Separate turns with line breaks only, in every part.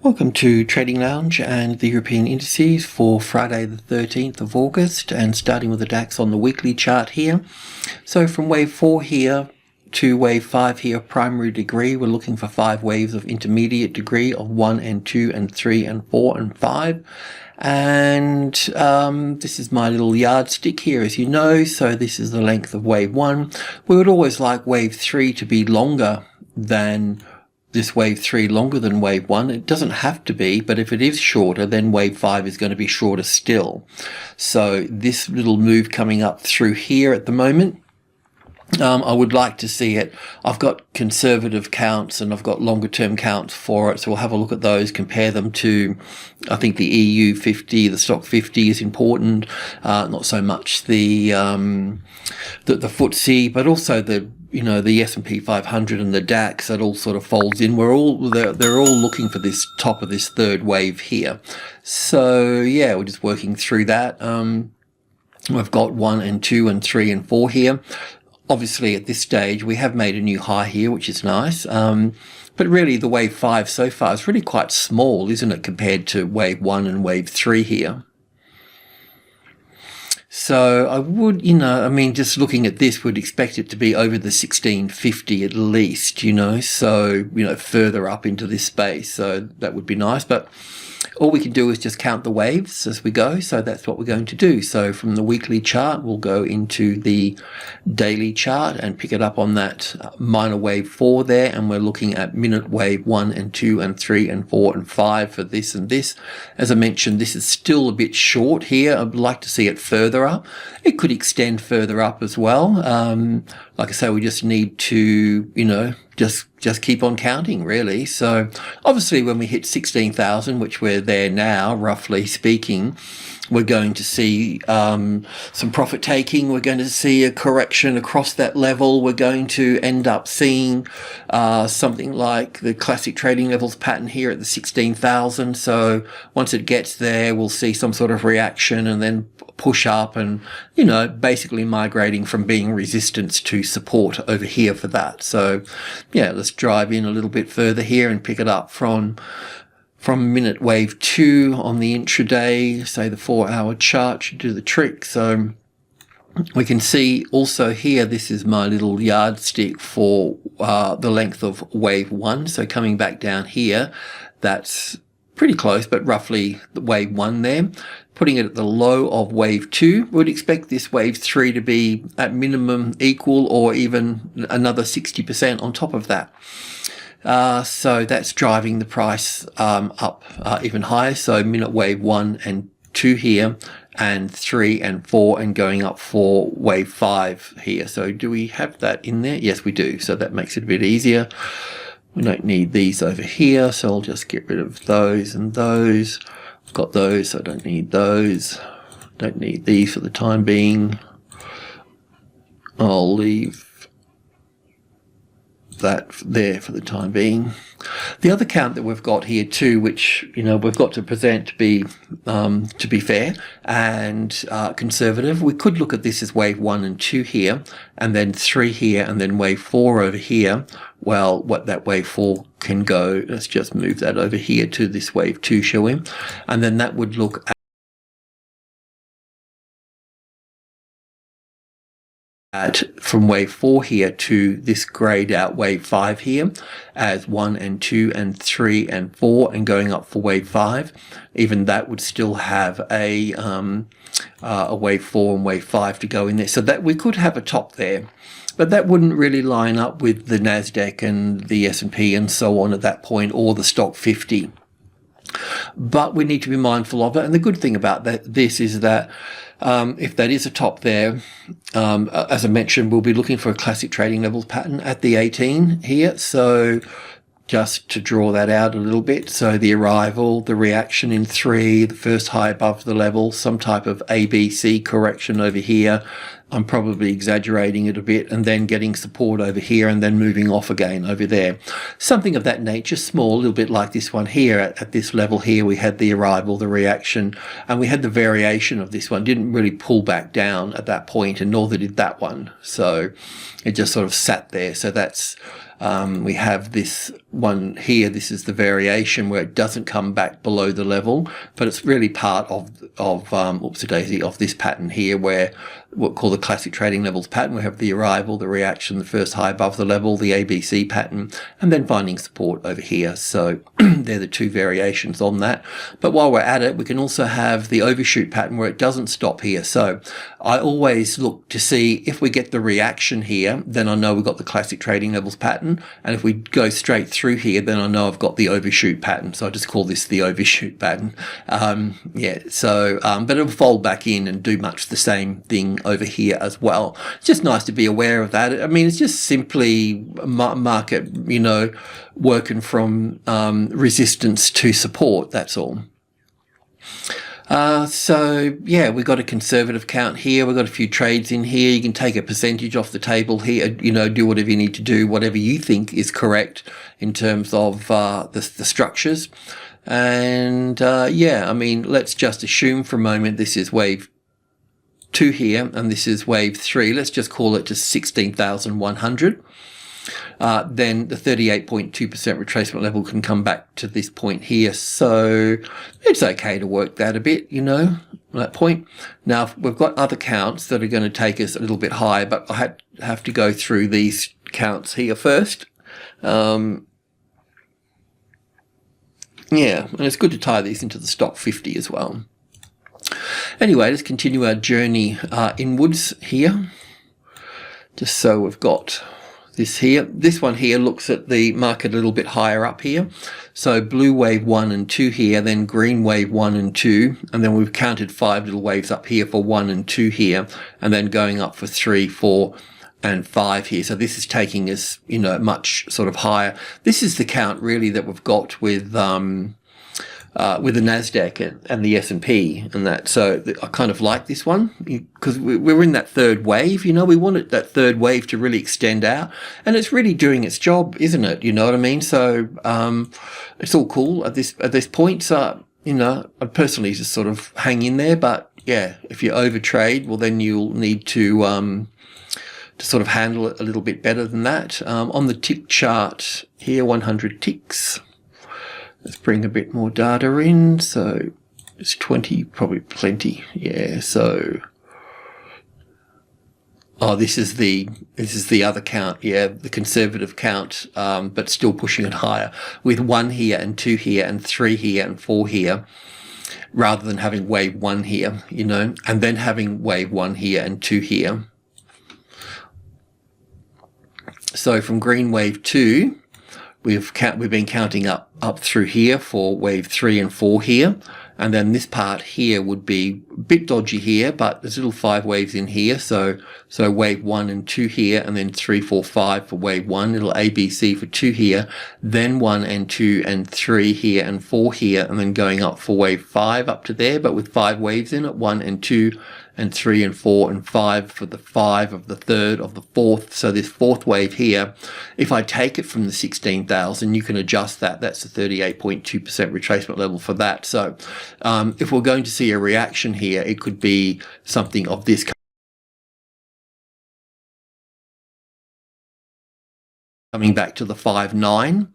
Welcome to Trading Lounge and the European Indices for Friday the 13th of August, and starting with the DAX on the weekly chart here. So from wave 4 here to wave 5 here, primary degree, we're looking for 5 waves of intermediate degree of 1 and 2 and 3 and 4 and 5. And this is my little yardstick here, as you know. So this is the length of wave 1. We would always like wave 3 to be longer than this wave 3, longer than wave 1. It doesn't have to be, but if it is shorter, then wave 5 is going to be shorter still. So this little move coming up through here at the moment, I would like to see it. I've got conservative counts and I've got longer term counts for it, so we'll have a look at those, compare them to, I think the EU 50, the STOXX 50 is important, not so much the FTSE, but also the S&P 500 and the DAX. That all sort of folds in. They're all looking for this top of this third wave here. So yeah, we're just working through that. We've got 1 and 2 and 3 and 4 here. Obviously at this stage we have made a new high here, which is nice. But really the wave 5 so far is really quite small, isn't it, compared to wave 1 and wave 3 here. So I would, just looking at this, would expect it to be over the 1650 at least, so, further up into this space. So that would be nice. But all we can do is just count the waves as we go. So that's what we're going to do. So from the weekly chart, we'll go into the daily chart and pick it up on that minor wave 4 there. And we're looking at minute wave 1 and 2 and 3 and 4 and 5 for this and this. As I mentioned, this is still a bit short here. I'd like to see it further up. It could extend further up as well. Like I say, we just need to, just keep on counting, really. So obviously when we hit 16,000, which we're there now, roughly speaking, we're going to see some profit taking. We're going to see a correction across that level. We're going to end up seeing something like the classic trading levels pattern here at the 16,000. So once it gets there, we'll see some sort of reaction and then push up and, basically migrating from being resistance to support over here for that. So yeah, let's drive in a little bit further here and pick it up from minute wave 2 on the intraday, say the 4-hour chart should do the trick. So we can see also here, this is my little yardstick for the length of wave 1. So coming back down here, that's pretty close, but roughly the wave 1 there. Putting it at the low of wave 2, would expect this wave 3 to be at minimum equal or even another 60% on top of that. So that's driving the price up even higher. So minute wave 1 and 2 here, and 3 and 4, and going up for wave 5 here. So do we have that in there? Yes, we do. So that makes it a bit easier. We don't need these over here, so I'll just get rid of those and those. I've got those, so I don't need those. Don't need these for the time being. I'll leave that there for the time being. The other count that we've got here too, which we've got to present to be fair and conservative. We could look at this as wave 1 and 2 here, and then 3 here, and then wave 4 over here. Well, what that wave 4 can go, let's just move that over here to this wave 2, shall we? And then that would look at from wave 4 here to this grayed out wave 5 here as 1 and 2 and 3 and 4, and going up for wave 5. Even that would still have a wave 4 and wave 5 to go in there, so that we could have a top there. But that wouldn't really line up with the NASDAQ and the S&P and so on at that point, or the STOXX 50. But we need to be mindful of it. And the good thing about this is that if that is a top there, as I mentioned, we'll be looking for a classic trading levels pattern at the 18 here. So just to draw that out a little bit. So the arrival, the reaction in 3, the first high above the level, some type of ABC correction over here, I'm probably exaggerating it a bit, and then getting support over here and then moving off again over there. Something of that nature, small, a little bit like this one here. At this level here, we had the arrival, the reaction, and we had the variation of this one. Didn't really pull back down at that point, and nor did that one. So it just sort of sat there. So that's we have this one here. This is the variation where it doesn't come back below the level, but it's really part of oopsie-daisy, of this pattern here, where what we call the classic trading levels pattern. We have the arrival, the reaction, the first high above the level, the ABC pattern, and then finding support over here. So they're the two variations on that. But while we're at it, we can also have the overshoot pattern where it doesn't stop here. So I always look to see if we get the reaction here, then I know we've got the classic trading levels pattern. And if we go straight through here, then I know I've got the overshoot pattern. So I just call this the overshoot pattern. But it'll fold back in and do much the same thing over here as well. It's just nice to be aware of that. I mean, it's just simply market, working from resistance to support. That's all. We've got a conservative count here. We've got a few trades in here. You can take a percentage off the table here, do whatever you need to do, whatever you think is correct in terms of the structures. And let's just assume for a moment this is wave 2 here and this is wave 3. Let's just call it to 16,100. Then the 38.2% retracement level can come back to this point here. So it's okay to work that a bit, that point. Now, we've got other counts that are going to take us a little bit higher, but I have to go through these counts here first. And it's good to tie these into the stock 50 as well. Anyway, let's continue our journey inwards here. Just so we've got this here. This one here looks at the market a little bit higher up here. So blue wave 1 and 2 here, then green wave 1 and 2, and then we've counted 5 little waves up here for 1 and 2 here, and then going up for 3, 4, and 5 here. So this is taking us, much sort of higher. This is the count really that we've got with the Nasdaq and the S&P and that. So I kind of like this one because we're in that third wave. We wanted that third wave to really extend out, and it's really doing its job, isn't it? You know what I mean? So it's all cool at this point. So I personally just sort of hang in there. But yeah, if you overtrade, well then you'll need to sort of handle it a little bit better than that. On the tick chart here, 100 ticks. Let's bring a bit more data in. So it's 20, probably plenty. Yeah. So, this is the other count. Yeah, the conservative count, but still pushing it higher with 1 here and 2 here and 3 here and 4 here, rather than having wave 1 here, and then having wave 1 here and 2 here. So from green wave 2, we've been counting up through here for wave 3 and 4 here, and then this part here would be a bit dodgy here, but there's little 5 waves in here. So wave 1 and 2 here, and then 3, 4, 5 for wave 1, little ABC for 2 here, then 1 and 2 and 3 here and 4 here, and then going up for wave 5 up to there, but with 5 waves in it, 1 and 2 and 3 and 4 and 5 for the 5 of the third of the fourth. So this fourth wave here, if I take it from the 16,000, you can adjust that. That's the 38.2% retracement level for that. So if we're going to see a reaction here, it could be something of this coming back to the 5.9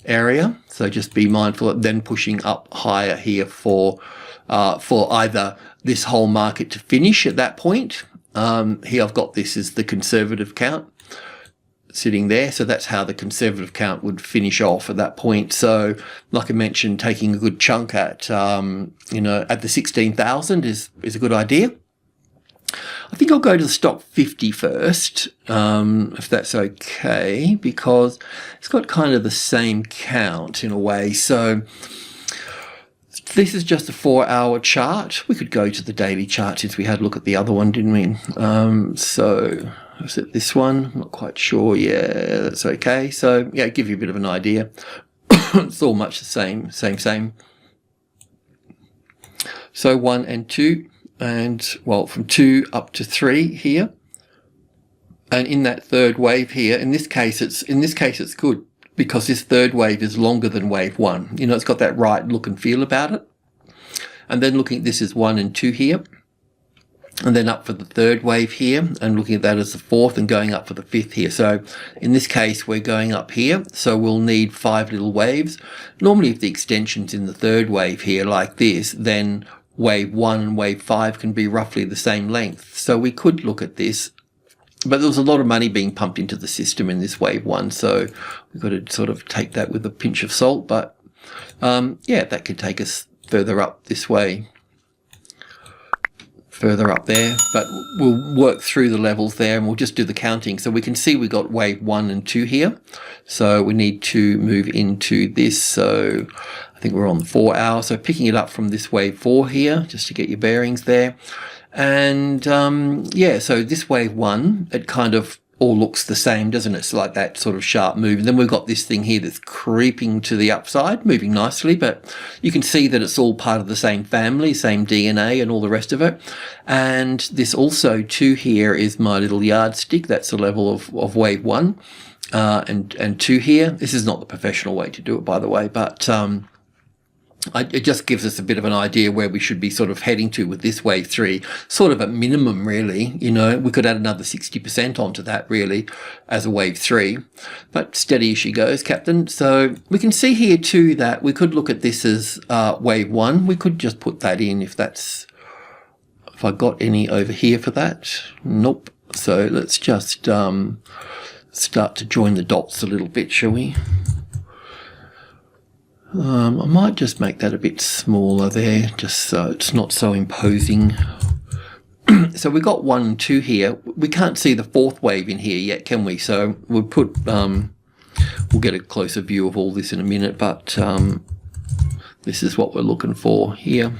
area. So just be mindful of then pushing up higher here for either this whole market to finish at that point. Here I've got this as the conservative count sitting there. So that's how the conservative count would finish off at that point. So like I mentioned, taking a good chunk at, at the 16,000 is a good idea. I think I'll go to the stock 50 first, if that's okay, because it's got kind of the same count in a way. So this is just a 4-hour chart. We could go to the daily chart since we had a look at the other one, didn't we? So is it this one? I'm not quite sure. Yeah, that's okay. So yeah, give you a bit of an idea. It's all much the same. So 1 and 2, and well, from 2 up to 3 here. And in that third wave here, in this case it's good because this third wave is longer than wave 1. You know, it's got that right look and feel about it. And then looking at this as 1 and 2 here, and then up for the third wave here, and looking at that as the fourth, and going up for the fifth here. So in this case we're going up here, so we'll need 5 little waves. Normally if the extension's in the third wave here like this, then wave 1 and wave 5 can be roughly the same length. So we could look at this, but there was a lot of money being pumped into the system in this wave 1, so we've got to sort of take that with a pinch of salt. But yeah, that could take us further up this way, further up there, but we'll work through the levels there and we'll just do the counting. So we can see we got wave 1 and 2 here, so we need to move into this. So I think we're on the 4 hour, so picking it up from this wave 4 here just to get your bearings there. And yeah, so this wave 1, it kind of all looks the same, doesn't it? It's like that sort of sharp move. And then we've got this thing here that's creeping to the upside, moving nicely, but you can see that it's all part of the same family, same DNA and all the rest of it. And this also too here is my little yardstick. That's the level of wave 1 and 2 here. This is not the professional way to do it, by the way, but it just gives us a bit of an idea where we should be sort of heading to with this wave 3, sort of a minimum really. You know, we could add another 60% onto that really as a wave 3, but steady as she goes, Captain. So we can see here too that we could look at this as wave 1. We could just put that in if I got any over here for that. Nope. So let's just start to join the dots a little bit, shall we? I might just make that a bit smaller there, just so it's not so imposing. So we got 1 and 2 here. We can't see the fourth wave in here yet, can we? So we'll put, we'll get a closer view of all this in a minute, but this is what we're looking for here.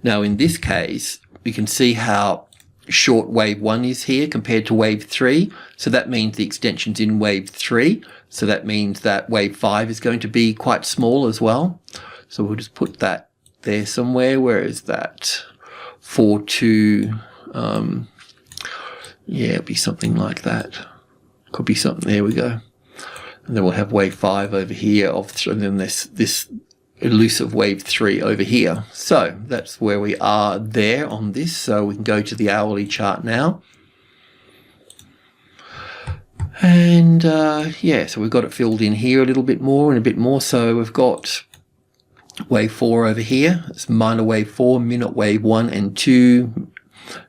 Now in this case, we can see how short wave 1 is here compared to wave 3. So that means the extension's in wave 3. So that means that wave 5 is going to be quite small as well. So we'll just put that there somewhere. Where is that? 4, 2, yeah, it'll be something like that. Could be something, there we go. And then we'll have wave 5 over here, and then this elusive wave 3 over here. So that's where we are there on this. So we can go to the hourly chart now. And yeah, so we've got it filled in here a little bit more and a bit more. So we've got wave 4 over here. It's minor wave 4, minute wave 1 and 2,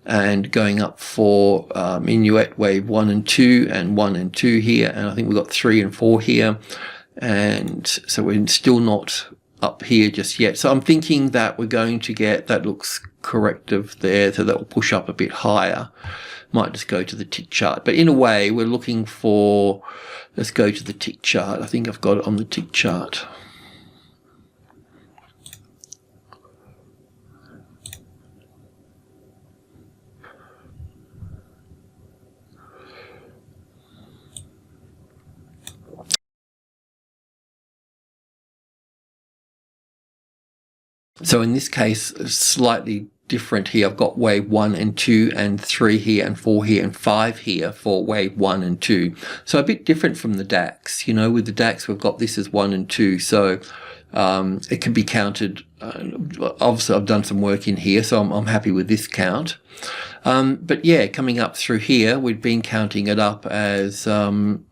and going up for minuet wave 1 and 2 and 1 and 2 here. And I think we've got 3 and 4 here. And so we're still not up here just yet. So I'm thinking that we're going to get, that looks corrective there, so that will push up a bit higher. Might just go to the tick chart, but in a way we're looking for, let's go to the tick chart. I think I've got it on the tick chart. So in this case, it's slightly different here. I've got wave 1 and 2 and 3 here and 4 here and 5 here for wave 1 and 2. So a bit different from the DAX. You know, with the DAX we've got this as 1 and 2. So it can be counted. Obviously I've done some work in here, so I'm happy with this count. But yeah, coming up through here, we've been counting it up as 1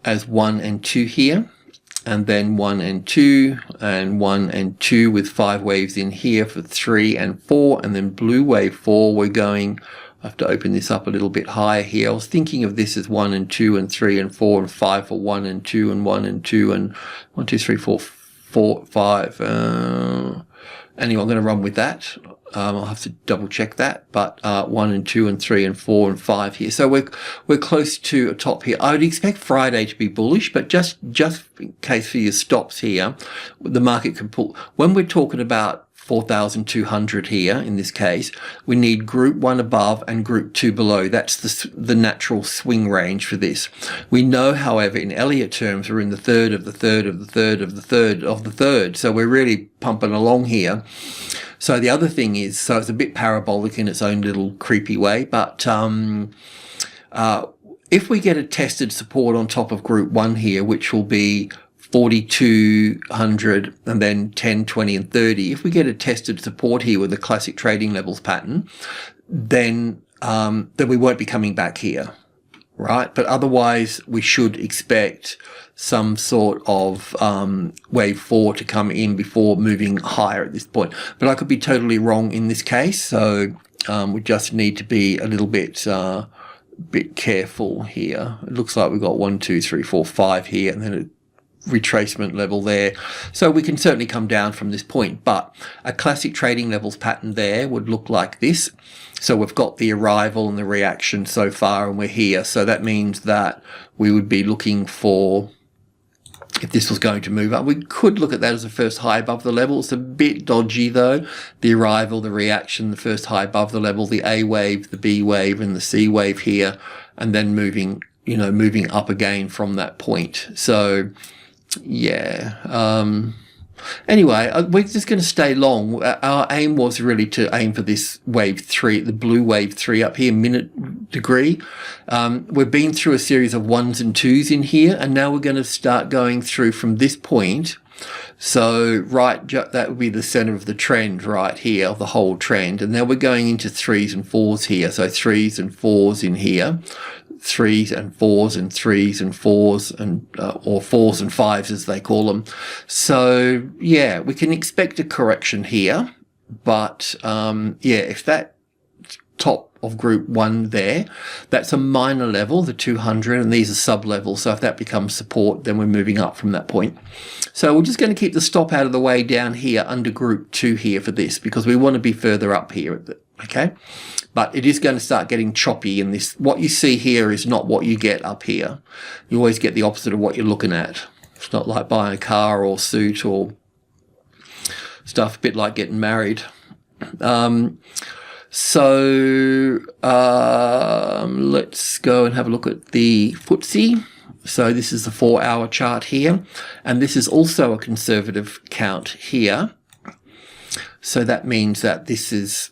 and 2 here. And then 1 and 2 and 1 and 2 with 5 waves in here for 3 and 4, and then blue wave 4 we're going, I have to open this up a little bit higher here. I was thinking of this as 1 and 2 and 3 and 4 and 5 for 1 and 2 and 1 and 2 and 1, 2, 3, 4, 5. Anyway, I'm going to run with that. I'll have to double check that, but 1 and 2 and 3 and 4 and 5 here. So we're close to a top here. I would expect Friday to be bullish, but just in case for your stops here, the market can pull. When we're talking about 4,200 here, in this case, we need group 1 above and group 2 below. That's the natural swing range for this. We know, however, in Elliott terms, we're in the third of the third of the third of the third of the third. So we're really pumping along here. So the other thing is, so it's a bit parabolic in its own little creepy way, but If we get a tested support on top of group 1 here, which will be 4200 and then 10, 20 and 30, if we get a tested support here with the classic trading levels pattern, then we won't be coming back here, right? But otherwise we should expect some sort of wave 4 to come in before moving higher at this point. But I could be totally wrong in this case, so we just need to be a little bit careful here. It looks like we've got 1, 2, 3, 4, 5 here, and then a retracement level there. So we can certainly come down from this point, but a classic trading levels pattern there would look like this. So we've got the arrival and the reaction so far, and we're here. So that means that we would be looking for, if this was going to move up, we could look at that as the first high above the level. It's a bit dodgy though. The arrival, the reaction, the first high above the level, the A wave, the B wave and the C wave here, and then moving, moving up again from that point. So yeah, anyway, we're just going to stay long. Our aim was really to aim for this wave 3, the blue wave 3 up here, minute degree. We've been through a series of 1s and 2s in here, and now we're going to start going through from this point. So that would be the center of the trend right here, of the whole trend. And now we're going into 3s and 4s here. So 3s and 4s in here. 3s and 4s and 3s and 4s and or 4s and 5s as they call them. So yeah, we can expect a correction here, but yeah, if that top of group 1 there, that's a minor level, the 200, and these are sub levels. So if that becomes support, then we're moving up from that point. So we're just going to keep the stop out of the way down here under group 2 here for this, because we want to be further up here, okay? But it is going to start getting choppy in this. What you see here is not what you get up here. You always get the opposite of what you're looking at. It's not like buying a car or suit or stuff, a bit like getting married. So let's go and have a look at the FTSE. So this is the 4-hour chart here, and this is also a conservative count here. So that means that this is,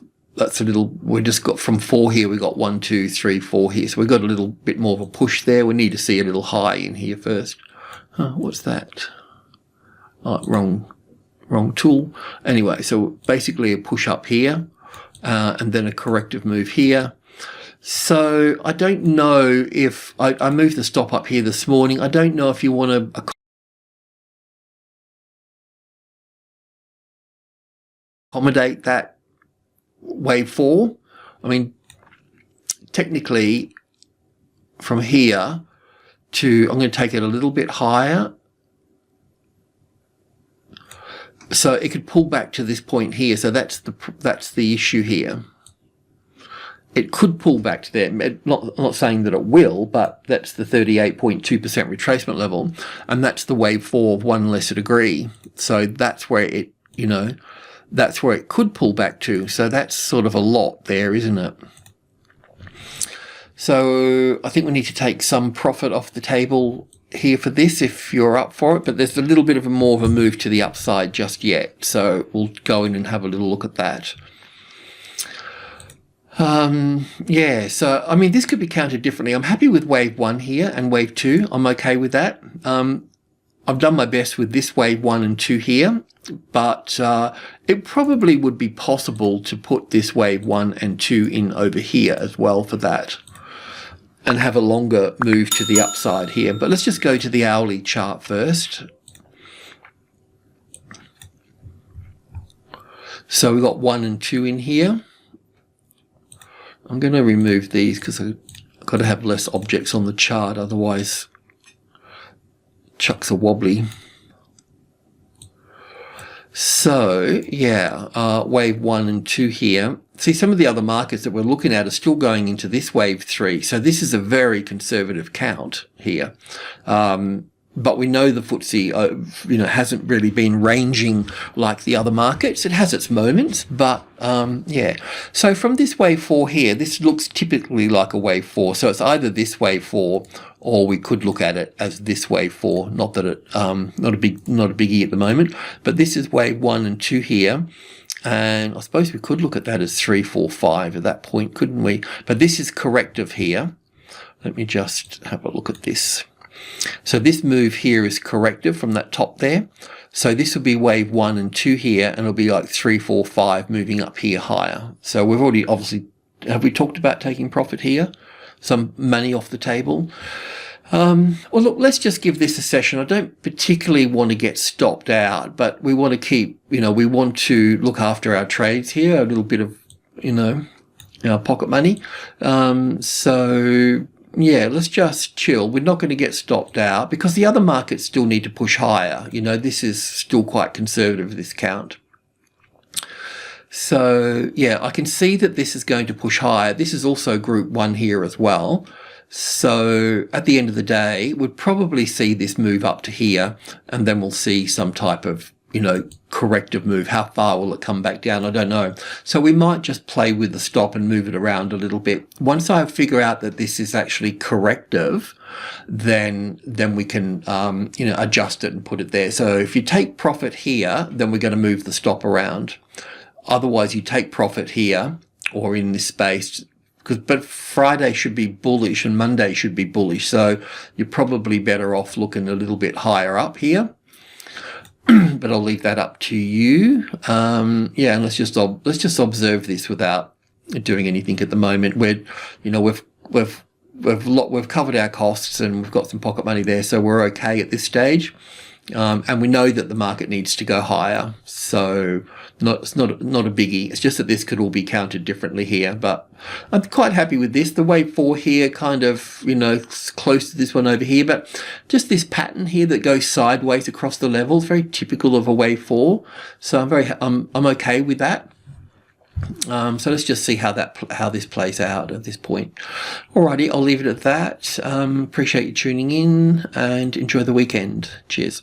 we just got from 4 here, we got 1, 2, 3, 4 here. So we've got a little bit more of a push there. We need to see a little high in here first. What's that? Oh, wrong tool. Anyway, so basically a push up here, and then a corrective move here. So I don't know if, I moved the stop up here this morning. I don't know if you want to accommodate that wave 4. I mean, technically from here to, I'm going to take it a little bit higher. So it could pull back to this point here. So that's the issue here. It could pull back to there. I'm not saying that it will, but that's the 38.2% retracement level, and that's the wave 4 of 1 lesser degree. So that's where it, that's where it could pull back to. So that's sort of a lot there, isn't it? So I think we need to take some profit off the table here for this if you're up for it, but there's a little bit of more of a move to the upside just yet. So we'll go in and have a little look at that. Yeah, so I mean, this could be counted differently. I'm happy with wave 1 here and wave 2. I'm okay with that. I've done my best with this wave 1 and 2 here, but it probably would be possible to put this wave 1 and 2 in over here as well for that, and have a longer move to the upside here. But let's just go to the hourly chart first. So we've got 1 and 2 in here. I'm going to remove these because I've got to have less objects on the chart, otherwise chucks are wobbly. So yeah, wave 1 and 2 here. See, some of the other markets that we're looking at are still going into this wave 3. So this is a very conservative count here. But we know the FTSE, hasn't really been ranging like the other markets. It has its moments, but yeah. So from this wave 4 here, this looks typically like a wave 4. So it's either this wave 4, or we could look at it as this wave 4. Not that it, not a biggie at the moment, but this is wave 1 and 2 here. And I suppose we could look at that as 3, 4, 5 at that point, couldn't we? But this is corrective here. let me just have a look at this. So this move here is corrective from that top there. So this will be wave 1 and 2 here, and it'll be like 3, 4, 5 moving up here higher. So we've already obviously, have we talked about taking profit here? Some money off the table. Well, look, let's just give this a session. I don't particularly want to get stopped out, but we want to keep, we want to look after our trades here, a little bit of, our pocket money. So yeah, let's just chill. We're not going to get stopped out because the other markets still need to push higher. This is still quite conservative, this count. So yeah, I can see that this is going to push higher. This is also group 1 here as well. So at the end of the day, we'll probably see this move up to here, and then we'll see some type of, corrective move. How far will it come back down? I don't know. So we might just play with the stop and move it around a little bit. Once I figure out that this is actually corrective, then we can, adjust it and put it there. So if you take profit here, then we're going to move the stop around. Otherwise, you take profit here or in this space, but Friday should be bullish and Monday should be bullish. So you're probably better off looking a little bit higher up here. But I'll leave that up to you. Yeah, and let's just observe this without doing anything at the moment. We've covered our costs and we've got some pocket money there, so we're okay at this stage. And we know that the market needs to go higher, so it's not a biggie. It's just that this could all be counted differently here, but I'm quite happy with this. The wave 4 here kind of, close to this one over here, but just this pattern here that goes sideways across the levels, very typical of a wave 4. So I'm okay with that. So let's just see how this plays out at this point. Alrighty, I'll leave it at that. Appreciate you tuning in and enjoy the weekend. Cheers.